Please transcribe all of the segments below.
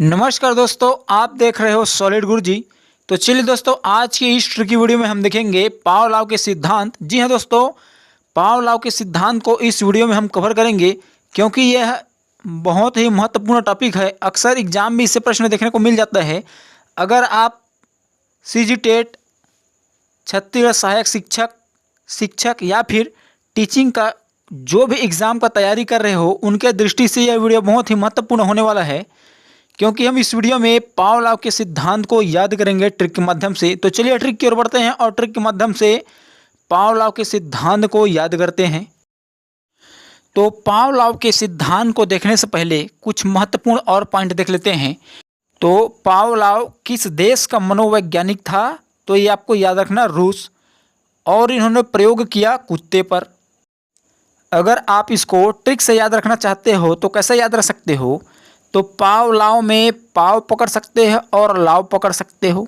नमस्कार दोस्तों, आप देख रहे हो सॉलिड गुरुजी। तो चलिए दोस्तों, आज की इस ट्रिकी वीडियो में हम देखेंगे पाव-लाव के सिद्धांत। जी हाँ दोस्तों, पाव-लाव के सिद्धांत को इस वीडियो में हम कवर करेंगे क्योंकि यह बहुत ही महत्वपूर्ण टॉपिक है। अक्सर एग्जाम में इससे प्रश्न देखने को मिल जाता है। अगर आप सीजी टेट, छत्तीसगढ़ सहायक शिक्षक या फिर टीचिंग का जो भी एग्ज़ाम का तैयारी कर रहे हो, उनके दृष्टि से यह वीडियो बहुत ही महत्वपूर्ण होने वाला है क्योंकि हम इस वीडियो में पाव-लाव के सिद्धांत को याद करेंगे ट्रिक के माध्यम से। तो चलिए ट्रिक की ओर बढ़ते हैं और ट्रिक के माध्यम से पाव-लाव के सिद्धांत को याद करते हैं। तो पाव-लाव के सिद्धांत को देखने से पहले कुछ महत्वपूर्ण और पॉइंट देख लेते हैं। तो पाव-लाव किस देश का मनोवैज्ञानिक था? तो ये आपको याद रखना, रूस। और इन्होंने प्रयोग किया कुत्ते पर। अगर आप इसको ट्रिक से याद रखना चाहते हो तो कैसे याद रख सकते हो? तो पाव-लाव में पाव पकड़ सकते हैं और लाव पकड़ सकते हो,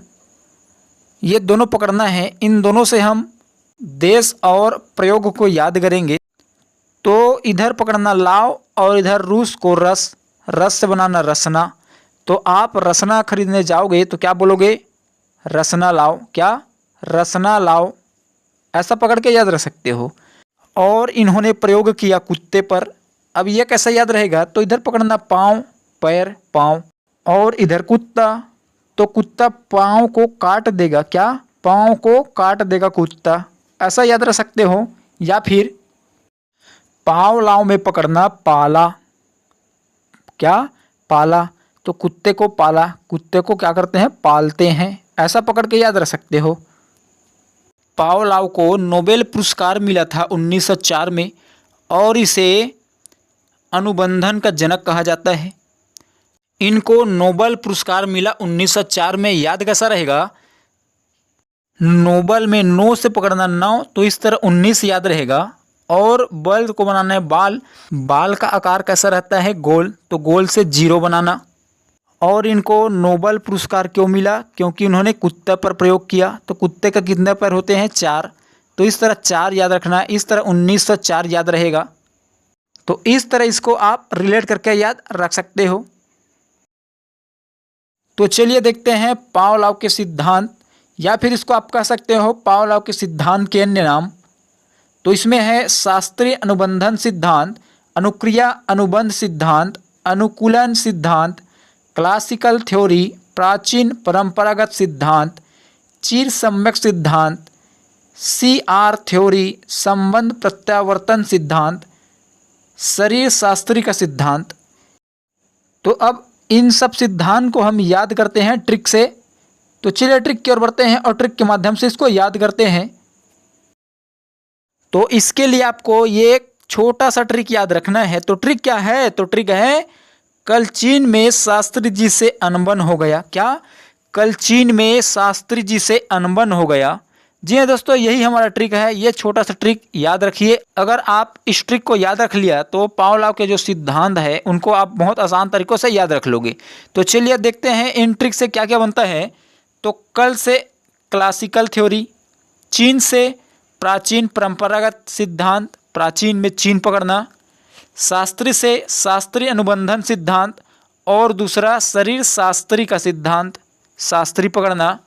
ये दोनों पकड़ना है। इन दोनों से हम देश और प्रयोग को याद करेंगे। तो इधर पकड़ना लाव और इधर रूस को रस से बनाना रसना। तो आप रसना खरीदने जाओगे तो क्या बोलोगे? रसना लाव। क्या? रसना लाव। ऐसा पकड़ के याद रख सकते हो। और इन्होंने प्रयोग किया कुत्ते पर। अब यह कैसे याद रहेगा? तो इधर पकड़ना पाँव, पैर, पाँव, और इधर कुत्ता। तो कुत्ता पाँव को काट देगा। क्या? पाँव को काट देगा कुत्ता। ऐसा याद रख सकते हो। या फिर पाव-लाव में पकड़ना पाला। क्या? पाला। तो कुत्ते को पाला, कुत्ते को क्या करते हैं? पालते हैं। ऐसा पकड़ के याद रख सकते हो। पाव-लाव को नोबेल पुरस्कार मिला था 1904 में और इसे अनुबंधन का जनक कहा जाता है। इनको नोबेल पुरस्कार मिला 1904 में। याद कैसा रहेगा? नोबेल में नो से पकड़ना नौ, तो इस तरह 19 याद रहेगा। और बल को बनाना है बाल। बाल का आकार कैसा रहता है? गोल। तो गोल से 0 बनाना। और इनको नोबेल पुरस्कार क्यों मिला? क्योंकि उन्होंने कुत्ते पर प्रयोग किया। तो कुत्ते का कितने पैर होते हैं? 4। तो इस तरह 4 याद रखना है। इस तरह 1904 याद रहेगा। तो इस तरह इसको आप रिलेट करके याद रख सकते हो। तो चलिए देखते हैं पाव-लाव के सिद्धांत, या फिर इसको आप कह सकते हो पाव-लाव के सिद्धांत के अन्य नाम। तो इसमें है शास्त्रीय अनुबंधन सिद्धांत, अनुक्रिया अनुबंध सिद्धांत, अनुकूलन सिद्धांत, क्लासिकल थ्योरी, प्राचीन परंपरागत सिद्धांत, चिर सम्यक सिद्धांत, CR थ्योरी, संबंध प्रत्यावर्तन सिद्धांत, शरीर शास्त्री का सिद्धांत। तो अब इन सब सिद्धांत को हम याद करते हैं ट्रिक से। तो चलिए ट्रिक की ओर बढ़ते हैं और ट्रिक के माध्यम से इसको याद करते हैं। तो इसके लिए आपको ये एक छोटा सा ट्रिक याद रखना है। तो ट्रिक क्या है? तो ट्रिक है, कल चीन में शास्त्री जी से अनबन हो गया। क्या? कल चीन में शास्त्री जी से अनबन हो गया। जी हाँ दोस्तों, यही हमारा ट्रिक है। ये छोटा सा ट्रिक याद रखिए। अगर आप इस ट्रिक को याद रख लिया तो पाव-लाव के जो सिद्धांत है उनको आप बहुत आसान तरीकों से याद रख लोगे। तो चलिए देखते हैं इन ट्रिक से क्या क्या बनता है। तो कल से क्लासिकल थ्योरी, चीन से प्राचीन परंपरागत सिद्धांत, प्राचीन में चीन पकड़ना, शास्त्री से शास्त्रीय अनुबंधन सिद्धांत, और दूसरा शरीर शास्त्री का सिद्धांत, शास्त्री पकड़ना,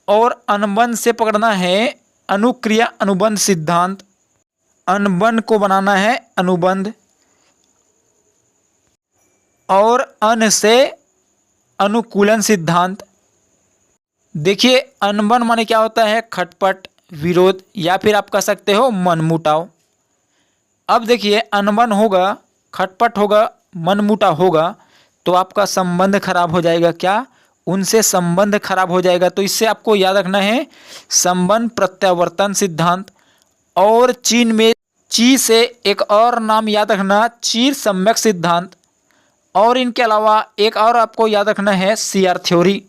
और अनुबंध से पकड़ना है अनुक्रिया अनुबंध सिद्धांत, अनुबंध को बनाना है अनुबंध, और अन से अनुकूलन सिद्धांत। देखिए, अनबन माने क्या होता है? खटपट, विरोध, या फिर आप कह सकते हो मनमुटाव। अब देखिए, अनबन होगा, खटपट होगा, मनमुटाव होगा तो आपका संबंध खराब हो जाएगा। क्या? उनसे संबंध खराब हो जाएगा। तो इससे आपको याद रखना है संबंध प्रत्यावर्तन सिद्धांत। और चीन में ची से एक और नाम याद रखना, चिर सम्यक सिद्धांत। और इनके अलावा एक और आपको याद रखना है CR थ्योरी।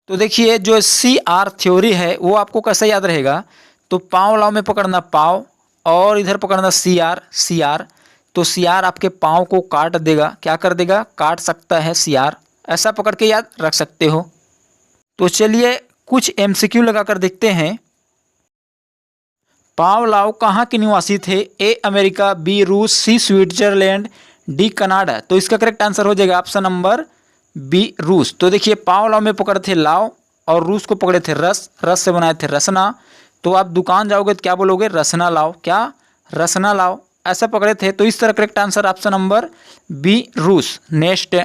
तो देखिए, जो CR थ्योरी है वो आपको कैसे याद रहेगा? तो पाव-लाव में पकड़ना पाव और इधर पकड़ना CR। तो CR आपके पाँव को काट देगा। क्या कर देगा? काट सकता है CR। ऐसा पकड़ के याद रख सकते हो। तो चलिए कुछ MCQ लगाकर देखते हैं। पाव-लाव कहाँ के निवासी थे? A अमेरिका, B रूस, C स्विट्जरलैंड, D कनाडा। तो इसका करेक्ट आंसर हो जाएगा ऑप्शन नंबर बी रूस। तो देखिए पाव लाव में पकड़े थे लाव और रूस को पकड़े थे रस, रस से बनाए थे रसना। तो आप दुकान जाओगे तो क्या बोलोगे? रसना लाओ। क्या? रसना लाओ, ऐसा पकड़े थे। तो इस तरह correct answer option number B रूस। नेक्स्ट,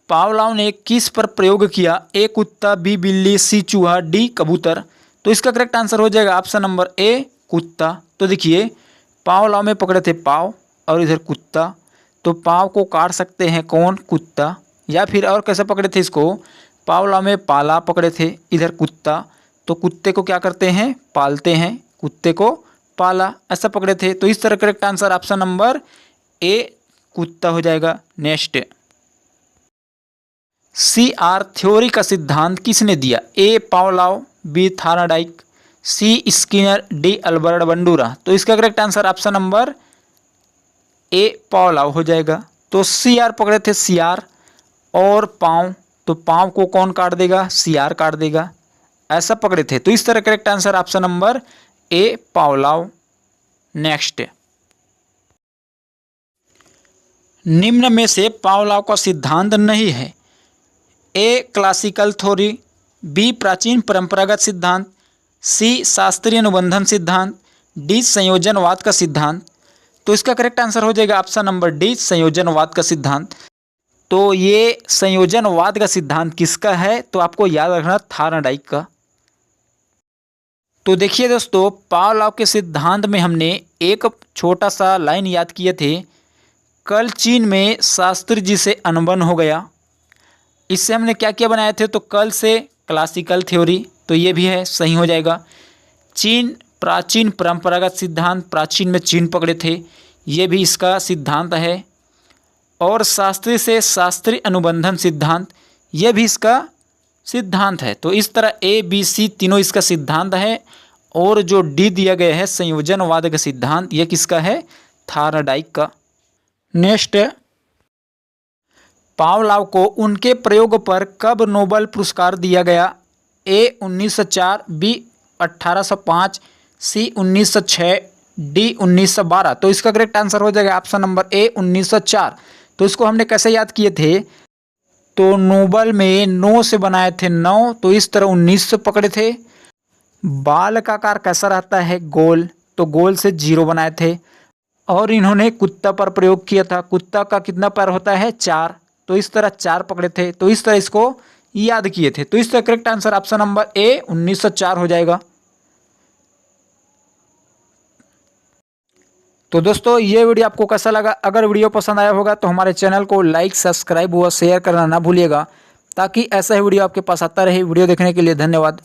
पावलोव ने किस पर प्रयोग किया? ए कुत्ता, बी बिल्ली, सी चूहा, डी कबूतर। तो इसका करेक्ट आंसर हो जाएगा ऑप्शन नंबर ए कुत्ता। तो देखिए पावलोव में पकड़े थे पाव और इधर कुत्ता, तो पाव को काट सकते हैं कौन? कुत्ता। या फिर और कैसे पकड़े थे इसको? पावलोव में पाला पकड़े थे, इधर कुत्ता, तो कुत्ते को क्या करते हैं? पालते हैं, कुत्ते को पाला, ऐसा पकड़े थे। तो इस तरह correct answer option number A कुत्ता हो जाएगा। नेक्स्ट, CR थ्योरी का सिद्धांत किसने दिया? ए पावलोव, बी थार्नडाइक, सी स्किनर, डी अल्बर्ट बंडूरा। तो इसका correct answer option number A Pavlov हो जाएगा। तो CR पकड़े थे CR और पाँव, तो पाँव को कौन काट देगा? CR काट देगा, ऐसा पकड़े थे। तो इस तरह correct answer option number A Pavlov. Next, निम्न में से पावलोव का सिद्धांत नहीं है? ए क्लासिकल थ्योरी, बी प्राचीन परंपरागत सिद्धांत, सी शास्त्रीय अनुबंधन सिद्धांत, डी संयोजनवाद का सिद्धांत। तो इसका करेक्ट आंसर हो जाएगा ऑप्शन नंबर डी संयोजनवाद का सिद्धांत। तो ये संयोजनवाद का सिद्धांत किसका है? तो आपको याद रखना थार्नडाइक का। तो देखिए दोस्तों, पावलोव के सिद्धांत में हमने एक छोटा सा लाइन याद किए थे, कल चीन में शास्त्री जी से अनबन हो गया। इससे हमने क्या क्या बनाए थे? तो कल से क्लासिकल थ्योरी, तो ये भी है, सही हो जाएगा। चीन प्राचीन परंपरागत सिद्धांत, प्राचीन में चीन पकड़े थे, ये भी इसका सिद्धांत है। और शास्त्री से शास्त्रीय अनुबंधन सिद्धांत, ये भी इसका सिद्धांत है। तो इस तरह ए बी सी तीनों इसका सिद्धांत है। और जो डी दिया गया है संयोजनवाद का सिद्धांत, ये किसका है? थार्नडाइक का। नेक्स्ट, पावलोव को उनके प्रयोग पर कब नोबेल पुरस्कार दिया गया? ए 1904, बी 1805, सी 1906, डी 1912। तो इसका करेक्ट आंसर हो जाएगा ऑप्शन नंबर ए 1904। तो इसको हमने कैसे याद किए थे? तो नोबेल में 9 से बनाए थे 9, तो इस तरह 19 से पकड़े थे। बाल का आकार कैसा रहता है? गोल, तो गोल से 0 बनाए थे। और इन्होंने कुत्ता पर प्रयोग किया था, कुत्ता का कितना पैर होता है? 4, तो इस तरह 4 पकड़े थे। तो इस तरह इसको याद किए थे। तो इस तरह correct answer option number A 1904 हो जाएगा। तो दोस्तों ये वीडियो आपको कैसा लगा? अगर वीडियो पसंद आया होगा तो हमारे चैनल को लाइक, सब्सक्राइब व शेयर करना ना भूलिएगा, ताकि ऐसा ही वीडियो आपके पास आता रहे। वीडियो देखने के लिए धन्यवाद।